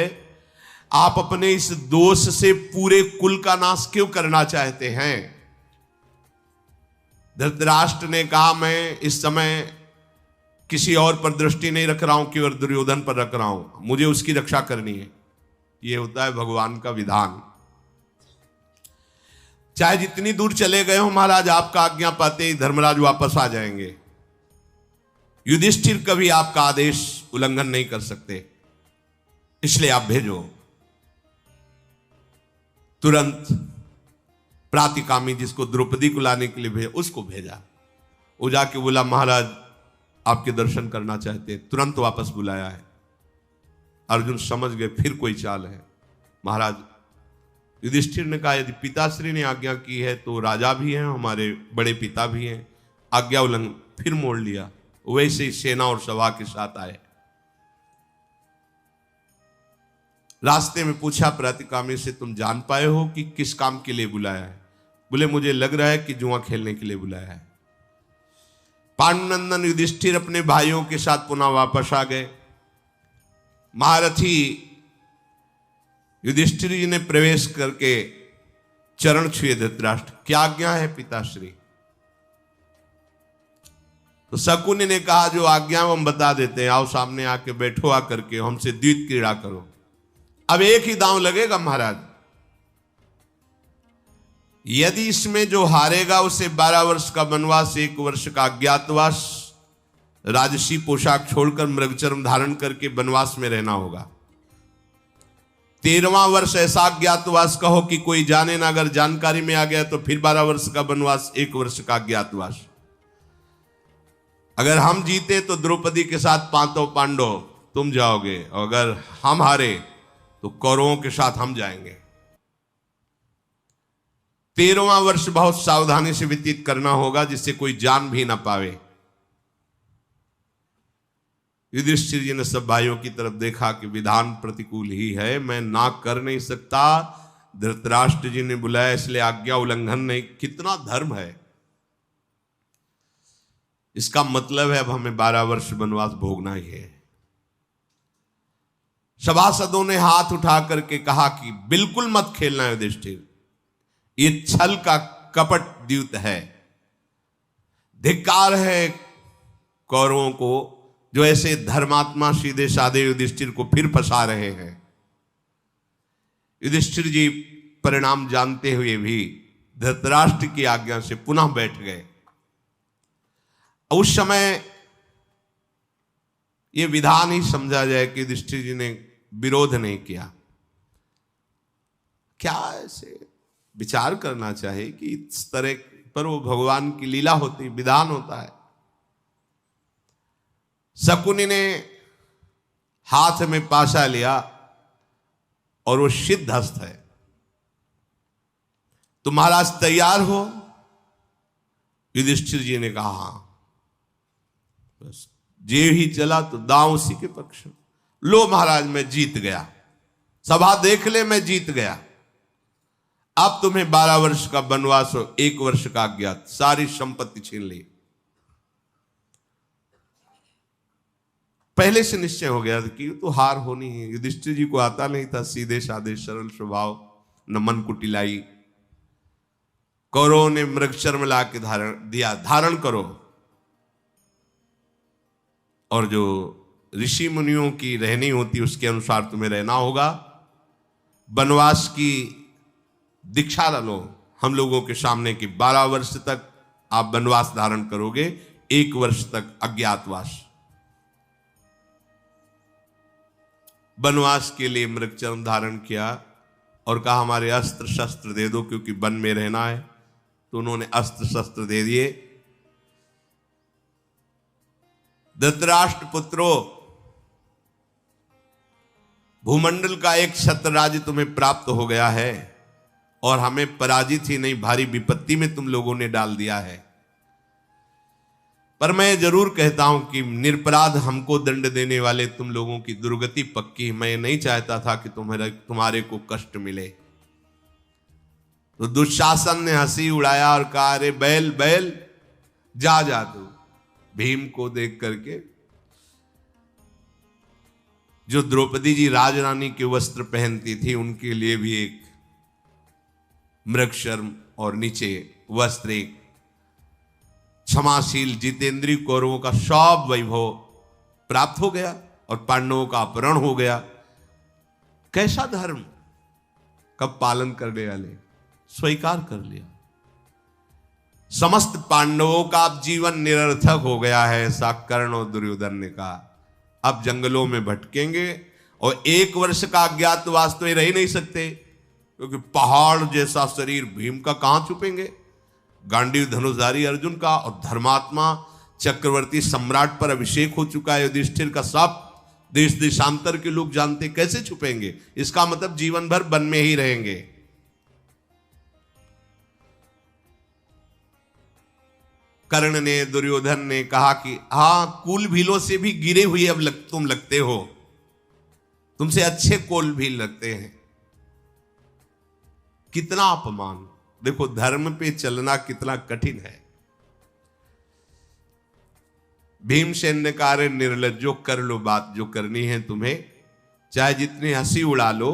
Speaker 1: आप अपने इस दोष से पूरे कुल का नाश क्यों करना चाहते हैं? धृतराष्ट्र ने कहा मैं इस समय किसी और पर दृष्टि नहीं रख रहा हूं, केवल दुर्योधन पर रख रहा हूं, मुझे उसकी रक्षा करनी है। यह होता है भगवान का विधान। चाहे जितनी दूर चले गए हो महाराज, आपका आज्ञा पाते ही धर्मराज वापस आ जाएंगे। युधिष्ठिर कभी आपका आदेश उल्लंघन नहीं कर सकते, इसलिए आप भेजो। तुरंत प्रातिकामी, जिसको द्रौपदी को लाने के लिए भेजा, उसको भेजा। वो जाके बोला महाराज आपके दर्शन करना चाहते, तुरंत वापस बुलाया है। अर्जुन समझ गए फिर कोई चाल है। महाराज युधिष्ठिर ने कहा यदि पिताश्री ने आज्ञा की है तो राजा भी हैं, हमारे बड़े पिता भी हैं, आज्ञा उल्लंघन, फिर मोड़ लिया। वैसे ही सेना और सभा के साथ आए। रास्ते में पूछा प्रातिकामी से तुम जान पाए हो कि किस काम के लिए बुलाया है? बोले मुझे लग रहा है कि जुआ खेलने के लिए बुलाया है। पांडुनंदन युधिष्ठिर अपने भाइयों के साथ पुनः वापस आ गए। महारथी युधिष्ठिर जी ने प्रवेश करके चरण छुए धृतराष्ट्र, क्या आज्ञा है पिताश्री? तो शकुनि ने कहा जो आज्ञा हम बता देते हैं, आओ सामने आके बैठो, आकर के हमसे द्वैत क्रीड़ा करो। अब एक ही दांव लगेगा महाराज, यदि इसमें जो हारेगा उसे 12 वर्ष का वनवास, 1 वर्ष का अज्ञातवास, राजसी पोशाक छोड़कर मृगचर्म धारण करके वनवास में रहना होगा। 13वां वर्ष ऐसा अज्ञातवास कहो कि कोई जाने ना, अगर जानकारी में आ गया तो फिर 12 वर्ष का वनवास, 1 वर्ष का अज्ञातवास। अगर हम जीते तो द्रौपदी के साथ 5 पांडव तुम जाओगे, और अगर हम हारे तो कौरवों के साथ हम जाएंगे। 13वां वर्ष बहुत सावधानी से व्यतीत करना होगा, जिससे कोई जान भी ना पावे। युधिष्ठिर जी ने सब भाइयों की तरफ देखा कि विधान प्रतिकूल ही है, मैं ना कर नहीं सकता। धृतराष्ट्र जी ने बुलाया, इसलिए आज्ञा उल्लंघन नहीं। कितना धर्म है! इसका मतलब है अब हमें 12 वर्ष वनवास भोगना ही है। सभासदों ने हाथ उठा करके कहा कि बिल्कुल मत खेलना युधिष्ठिर, ये छल का कपट द्यूत है। धिक्कार है कौरवों को जो ऐसे धर्मात्मा सीधे साधे युधिष्ठिर को फिर फंसा रहे हैं। युधिष्ठिर जी परिणाम जानते हुए भी धृतराष्ट्र की आज्ञा से पुनः बैठ गए। उस समय यह विधान ही समझा जाए कि युधिष्ठिर जी ने विरोध नहीं किया। क्या ऐसे विचार करना चाहिए कि इस तरह पर वो भगवान की लीला होती, विधान होता है। शकुनी ने हाथ में पाशा लिया और वो सिद्ध हस्त है। तो महाराज तैयार हो? युधिष्ठिर जी ने कहा हां। बस जे ही चला तो दांव उसी के पक्ष। लो महाराज, मैं जीत गया। सभा देख ले, मैं जीत गया। अब तुम्हें 12 वर्ष का वनवास हो, 1 वर्ष का अज्ञात, सारी संपत्ति छीन ली। पहले से निश्चय हो गया था कि तो हार होनी है। युधिष्ठिर जी को आता नहीं था सीधे साधे सरल स्वभाव, न मन कुटिलाई। कौरवों ने मृगचर्म ला के धारण करो, और जो ऋषि मुनियों की रहनी होती उसके अनुसार तुम्हें रहना होगा। वनवास की दीक्षा लो हम लोगों के सामने कि 12 वर्ष तक आप वनवास धारण करोगे, 1 वर्ष तक अज्ञातवास। वनवास के लिए मृगचर्म धारण किया और कहा हमारे अस्त्र शस्त्र दे दो, क्योंकि वन में रहना है। तो उन्होंने अस्त्र शस्त्र दे दिए। धृतराष्ट्र पुत्रों, भूमंडल का एक छत्र राज्य तुम्हें प्राप्त हो गया है, और हमें पराजित ही नहीं भारी विपत्ति में तुम लोगों ने डाल दिया है। पर मैं जरूर कहता हूं कि निरपराध हमको दंड देने वाले तुम लोगों की दुर्गति पक्की। मैं नहीं चाहता था कि तुम्हारे को कष्ट मिले। तो दुशासन ने हंसी उड़ाया और कहा, अरे बैल बैल जा जा तू। भीम को देख करके, जो द्रौपदी जी राजरानी के वस्त्र पहनती थी, उनके लिए भी एक मृगशर्म और नीचे वस्त्र, एक क्षमाशील जितेंद्रीय कौरवों का सब वैभव प्राप्त हो गया और पांडवों का अपहरण हो गया। कैसा धर्म! कब पालन करने वाले स्वीकार कर लिया। समस्त पांडवों का अब जीवन निरर्थक हो गया है, ऐसा कर्ण और दुर्योधन ने कहा। अब जंगलों में भटकेंगे, और 1 वर्ष का अज्ञातवास तो ये रह ही नहीं सकते, क्योंकि पहाड़ जैसा शरीर भीम का कहां छुपेंगे। गांडीव धनुषधारी अर्जुन का और धर्मात्मा चक्रवर्ती सम्राट पर अभिषेक हो चुका है युधिष्ठिर का, सब देश देशांतर के लोग जानते, कैसे छुपेंगे? इसका मतलब जीवन भर वन में ही रहेंगे। कर्ण ने, दुर्योधन ने कहा कि हां, कुल भीलों से भी गिरे हुए अब तुम लगते हो, तुमसे अच्छे कोल भी लगते हैं। कितना अपमान! देखो धर्म पे चलना कितना कठिन है। भीमसेन ने कहा, रे निर्लज्जो, कर लो बात जो करनी है तुम्हें, चाहे जितनी हंसी उड़ा लो।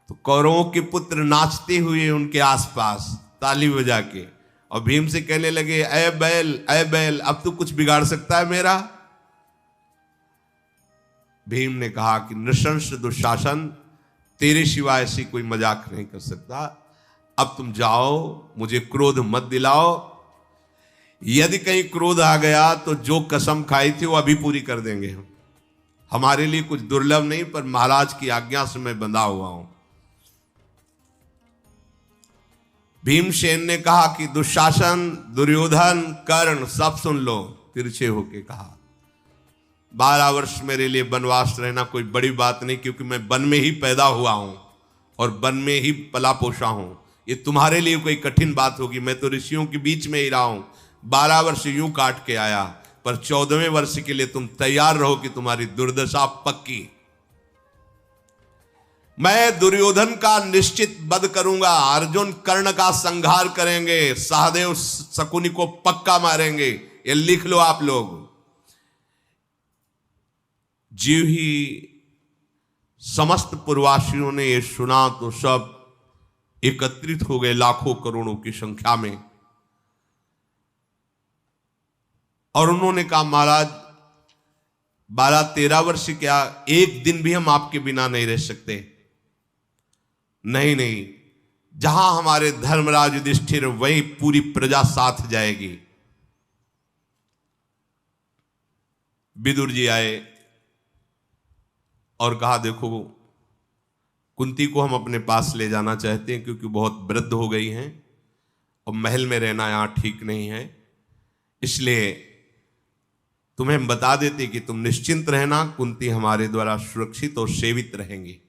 Speaker 1: तो कौरवों के पुत्र नाचते हुए उनके आसपास ताली बजा के, और भीम से कहने लगे, ऐ बैल, अब तू कुछ बिगाड़ सकता है मेरा? भीम ने कहा कि नृशंस दुशासन, तेरे सिवा ऐसी कोई मजाक नहीं कर सकता। अब तुम जाओ, मुझे क्रोध मत दिलाओ। यदि कहीं क्रोध आ गया तो जो कसम खाई थी वो अभी पूरी कर देंगे हम। हमारे लिए कुछ दुर्लभ नहीं, पर महाराज की आज्ञा से मैं बंधा हुआ हूं। भीमसेन ने कहा कि दुशासन, दुर्योधन, कर्ण, सब सुन लो। तिरछे होके कहा, 12 वर्ष मेरे लिए वनवास रहना कोई बड़ी बात नहीं, क्योंकि मैं वन में ही पैदा हुआ हूं और वन में ही पला पोषा हूं। ये तुम्हारे लिए कोई कठिन बात होगी। मैं तो ऋषियों के बीच में ही रहा हूं, 12 वर्ष यूं काट के आया, पर 14वें वर्ष के लिए तुम तैयार रहो कि तुम्हारी दुर्दशा पक्की। मैं दुर्योधन का निश्चित वध करूंगा, अर्जुन कर्ण का संहार करेंगे, सहदेव शकुनी को पक्का मारेंगे। ये लिख लो आप लोग। जीव ही समस्त पूर्ववासियों ने ये सुना तो सब एकत्रित हो गए, लाखों करोड़ों की संख्या में, और उन्होंने कहा महाराज 12-13 वर्ष क्या, एक दिन भी हम आपके बिना नहीं रह सकते। नहीं नहीं, जहां हमारे धर्मराज युधिष्ठिर वहीं पूरी प्रजा साथ जाएगी। विदुर जी आए और कहा देखो कुंती को हम अपने पास ले जाना चाहते हैं, क्योंकि बहुत वृद्ध हो गई हैं और महल में रहना यहां ठीक नहीं है, इसलिए तुम्हें हम बता देते कि तुम निश्चिंत रहना, कुंती हमारे द्वारा सुरक्षित और सेवित रहेंगी।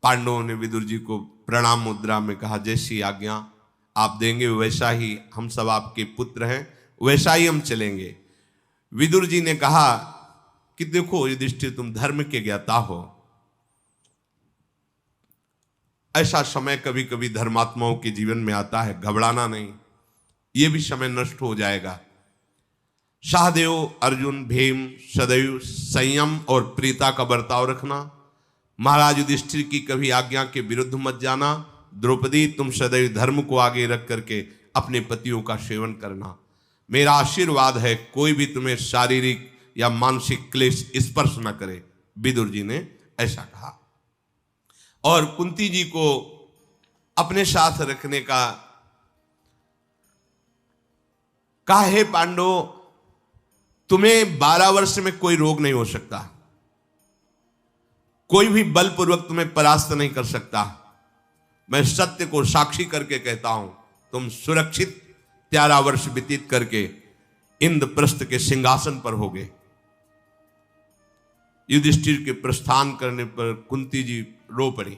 Speaker 1: पांडवों ने विदुर जी को प्रणाम मुद्रा में कहा जैसी आज्ञा आप देंगे वैसा ही, हम सब आपके पुत्र हैं, वैसा ही हम चलेंगे। विदुर जी ने कहा कि देखो युधिष्ठिर तुम धर्म के ज्ञाता हो, ऐसा समय कभी कभी धर्मात्माओं के जीवन में आता है, घबराना नहीं, ये भी समय नष्ट हो जाएगा। सहदेव अर्जुन भीम सदैव संयम और प्रीता का बर्ताव रखना, महाराज युधिष्ठिर की कभी आज्ञा के विरुद्ध मत जाना। द्रौपदी तुम सदैव धर्म को आगे रख करके अपने पतियों का सेवन करना। मेरा आशीर्वाद है कोई भी तुम्हें शारीरिक या मानसिक क्लेश स्पर्श न करे। विदुर जी ने ऐसा कहा और कुंती जी को अपने साथ रखने का कहा, हे पांडवों तुम्हें 12 वर्ष में कोई रोग नहीं हो सकता, कोई भी बलपूर्वक तुम्हें परास्त नहीं कर सकता। मैं सत्य को साक्षी करके कहता हूं, तुम सुरक्षित 13 वर्ष व्यतीत करके इंद्रप्रस्थ के सिंहासन पर होगे। युधिष्ठिर के प्रस्थान करने पर कुंती जी रो पड़ी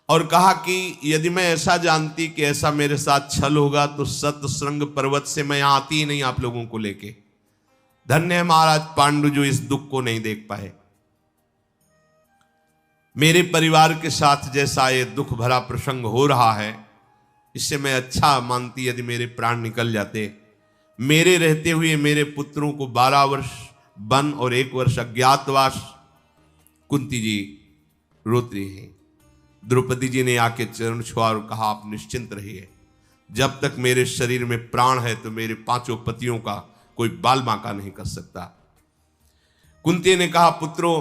Speaker 1: और कहा कि यदि मैं ऐसा जानती कि ऐसा मेरे साथ छल होगा तो सतश्रृंग पर्वत से मैं यहां आती ही नहीं आप लोगों को लेके। धन्य है महाराज पांडु जो इस दुख को नहीं देख पाए। मेरे परिवार के साथ जैसा ये दुख भरा प्रसंग हो रहा है, इससे मैं अच्छा मानती यदि मेरे प्राण निकल जाते। मेरे रहते हुए मेरे पुत्रों को 12 वर्ष वन और 1 वर्ष अज्ञातवास। कुंती जी रोती हैं। द्रौपदी जी ने आके चरण छुआ और कहा आप निश्चिंत रहिए, जब तक मेरे शरीर में प्राण है तो मेरे 5 पतियों का कोई बाल बांका नहीं कर सकता। कुंती ने कहा पुत्रों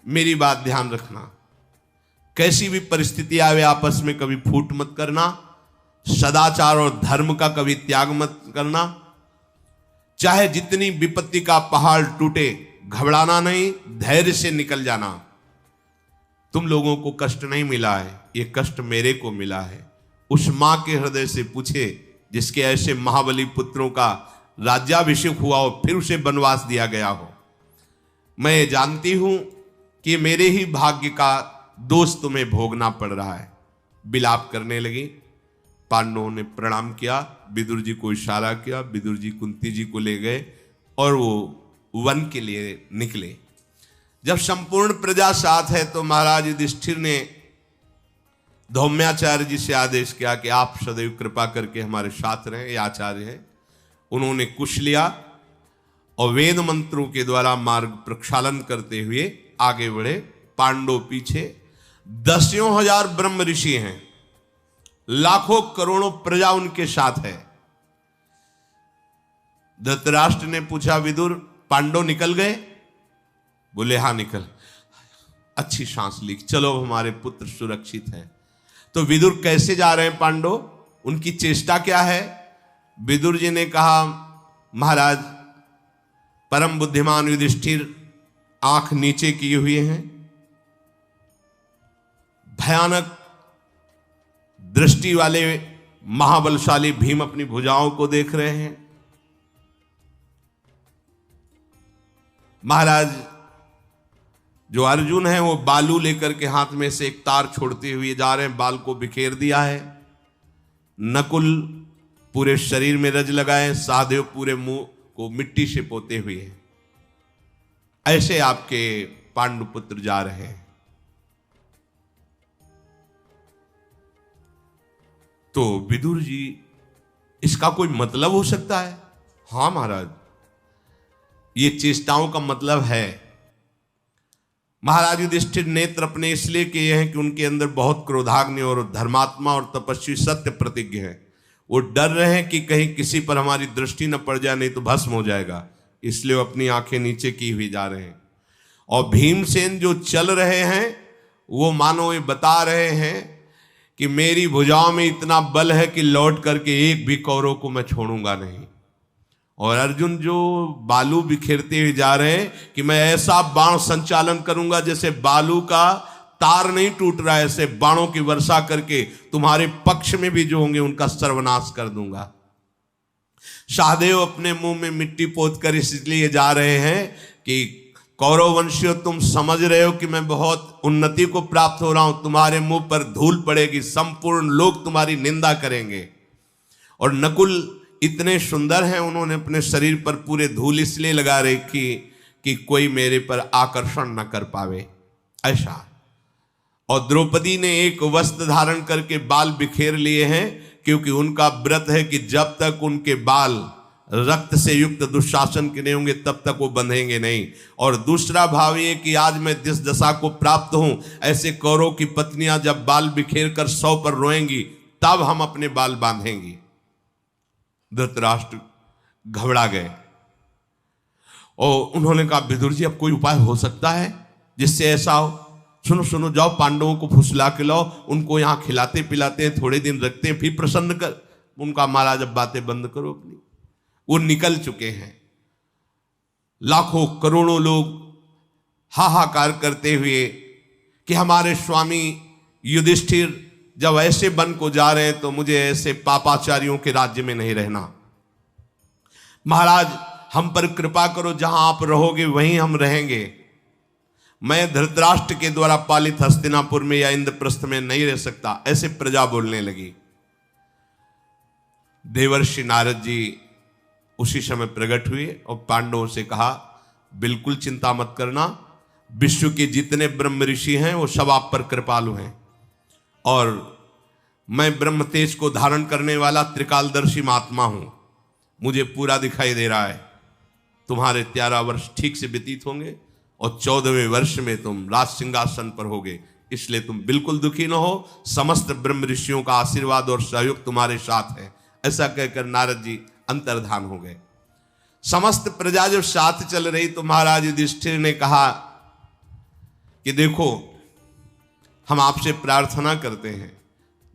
Speaker 1: मेरी बात ध्यान रखना, कैसी भी परिस्थिति आवे आपस में कभी फूट मत करना, सदाचार और धर्म का कभी त्याग मत करना, चाहे जितनी विपत्ति का पहाड़ टूटे घबराना नहीं, धैर्य से निकल जाना। तुम लोगों को कष्ट नहीं मिला है, ये कष्ट मेरे को मिला है। उस मां के हृदय से पूछे जिसके ऐसे महाबली पुत्रों का राज्याभिषेक हुआ हो फिर उसे वनवास दिया गया हो। मैं जानती हूं कि मेरे ही भाग्य का दोष तुम्हें भोगना पड़ रहा है। विलाप करने लगी। पांडवों ने प्रणाम किया, विदुर जी को इशारा किया, विदुर जी कुंती जी को ले गए और वो वन के लिए निकले। जब संपूर्ण प्रजा साथ है तो महाराज युधिष्ठिर ने धौम्याचार्य जी से आदेश किया कि आप सदैव कृपा करके हमारे साथ रहें, ये आचार्य हैं। उन्होंने कुश लिया और वेद मंत्रों के द्वारा मार्ग प्रक्षालन करते हुए आगे बढ़े। पांडव पीछे, 10,000 ब्रह्म ऋषि हैं, लाखों करोड़ों प्रजा उनके साथ है। धृतराष्ट्र ने पूछा विदुर पांडव निकल गए? बोले हाँ निकल। अच्छी सांस ली, चलो हमारे पुत्र सुरक्षित हैं। तो विदुर कैसे जा रहे हैं पांडव, उनकी चेष्टा क्या है? विदुर जी ने कहा महाराज परम बुद्धिमान युधिष्ठिर आंख नीचे किए हुए हैं, भयानक दृष्टि वाले महाबलशाली भीम अपनी भुजाओं को देख रहे हैं। महाराज जो अर्जुन है वो बालू लेकर के हाथ में से एक तार छोड़ते हुए जा रहे हैं, बाल को बिखेर दिया है। नकुल पूरे शरीर में रज लगाए, सहदेव पूरे मुंह को मिट्टी से पोते हुए हैं। ऐसे आपके पांडुपुत्र जा रहे हैं। तो विदुर जी, इसका कोई मतलब हो सकता है? हां महाराज, ये चेष्टाओं का मतलब है। महाराज युधिष्ठिर नेत्र अपने इसलिए किए हैं कि उनके अंदर बहुत क्रोधाग्नि और धर्मात्मा और तपस्वी सत्य प्रतिज्ञ है। वो डर रहे हैं कि कहीं किसी पर हमारी दृष्टि न पड़ जाए, नहीं तो भस्म हो जाएगा, इसलिए वो अपनी आंखें नीचे की हुई जा रहे हैं। और भीमसेन जो चल रहे हैं वो मानो ये बता रहे हैं कि मेरी भुजाओं में इतना बल है कि लौट करके एक भी कौरव को मैं छोड़ूंगा नहीं। और अर्जुन जो बालू बिखेरते हुए जा रहे हैं कि मैं ऐसा बाण संचालन करूंगा जैसे बालू का तार नहीं टूट रहा है, ऐसे बाणों की वर्षा करके तुम्हारे पक्ष में भी जो होंगे उनका सर्वनाश कर दूंगा। सहदेव अपने मुंह में मिट्टी पोत कर इसलिए जा रहे हैं कि कौरव वंशियों, तुम समझ रहे हो कि मैं बहुत उन्नति को प्राप्त हो रहा हूं, तुम्हारे मुंह पर धूल पड़ेगी, संपूर्ण लोग तुम्हारी निंदा करेंगे। और नकुल इतने सुंदर हैं, उन्होंने अपने शरीर पर पूरे धूल इसलिए लगा रखी कि कोई मेरे पर आकर्षण न कर पावे, ऐसा। और द्रौपदी ने एक वस्त्र धारण करके बाल बिखेर लिए हैं, क्योंकि उनका व्रत है कि जब तक उनके बाल रक्त से युक्त दुशासन के नहीं होंगे तब तक वो बंधेंगे नहीं। और दूसरा भाव ये कि आज मैं जिस दशा को प्राप्त हूं, ऐसे कौरव की पत्नियां जब बाल बिखेर कर 100 पर रोएंगी तब हम अपने बाल बांधेंगी। धृतराष्ट्र घबरा गए और उन्होंने कहा, विदुर जी अब कोई उपाय हो सकता है जिससे ऐसा हो? सुनो सुनो, जाओ पांडवों को फुसला के लाओ, उनको यहां खिलाते पिलाते हैं, थोड़े दिन रखते हैं, फिर प्रसन्न कर उनका। महाराज अब बातें बंद करो अपनी। वो निकल चुके हैं। लाखों करोड़ों लोग हाहाकार करते हुए कि हमारे स्वामी युधिष्ठिर जब ऐसे वन को जा रहे हैं तो मुझे ऐसे पापाचारियों के राज्य में नहीं रहना। महाराज हम पर कृपा करो, जहां आप रहोगे वहीं हम रहेंगे। मैं धृतराष्ट्र के द्वारा पालित हस्तिनापुर में या इंद्रप्रस्थ में नहीं रह सकता, ऐसे प्रजा बोलने लगी। देवर्षि नारद जी उसी समय प्रकट हुए और पांडवों से कहा, बिल्कुल चिंता मत करना, विश्व के जितने ब्रह्म ऋषि हैं वो सब आप पर कृपालु हैं, और मैं ब्रह्म तेज को धारण करने वाला त्रिकालदर्शी महात्मा हूं। मुझे पूरा दिखाई दे रहा है तुम्हारे 13 वर्ष ठीक से व्यतीत होंगे और 14वें वर्ष में तुम राज सिंहासन पर होगे, इसलिए तुम बिल्कुल दुखी न हो। समस्त ब्रह्म ऋषियों का आशीर्वाद और सहयोग तुम्हारे साथ है। ऐसा कहकर नारद जी अंतर्धान हो गए। समस्त प्रजा जब साथ चल रही तो महाराज युधिष्ठिर ने कहा कि देखो, हम आपसे प्रार्थना करते हैं,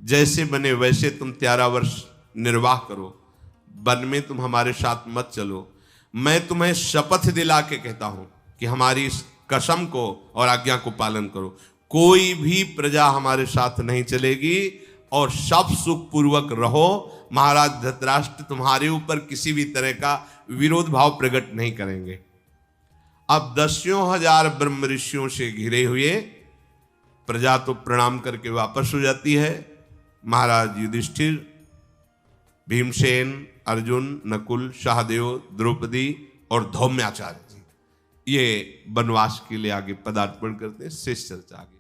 Speaker 1: जैसे बने वैसे तुम 13 वर्ष निर्वाह करो, वन में तुम हमारे साथ मत चलो। मैं तुम्हें शपथ दिला के कहता हूं कि हमारी इस कसम को और आज्ञा को पालन करो। कोई भी प्रजा हमारे साथ नहीं चलेगी और सब सुख पूर्वक रहो। महाराज धृतराष्ट्र तुम्हारे ऊपर किसी भी तरह का विरोध भाव प्रकट नहीं करेंगे। अब 10,000 ब्रह्म ऋषियों से घिरे हुए प्रजा तो प्रणाम करके वापस हो जाती है। महाराज युधिष्ठिर, भीमसेन, अर्जुन, नकुल, सहदेव, द्रौपदी और धौम्याचार्य जी ये वनवास के लिए आगे पदार्पण करते हैं। शेष चर्चा आगे।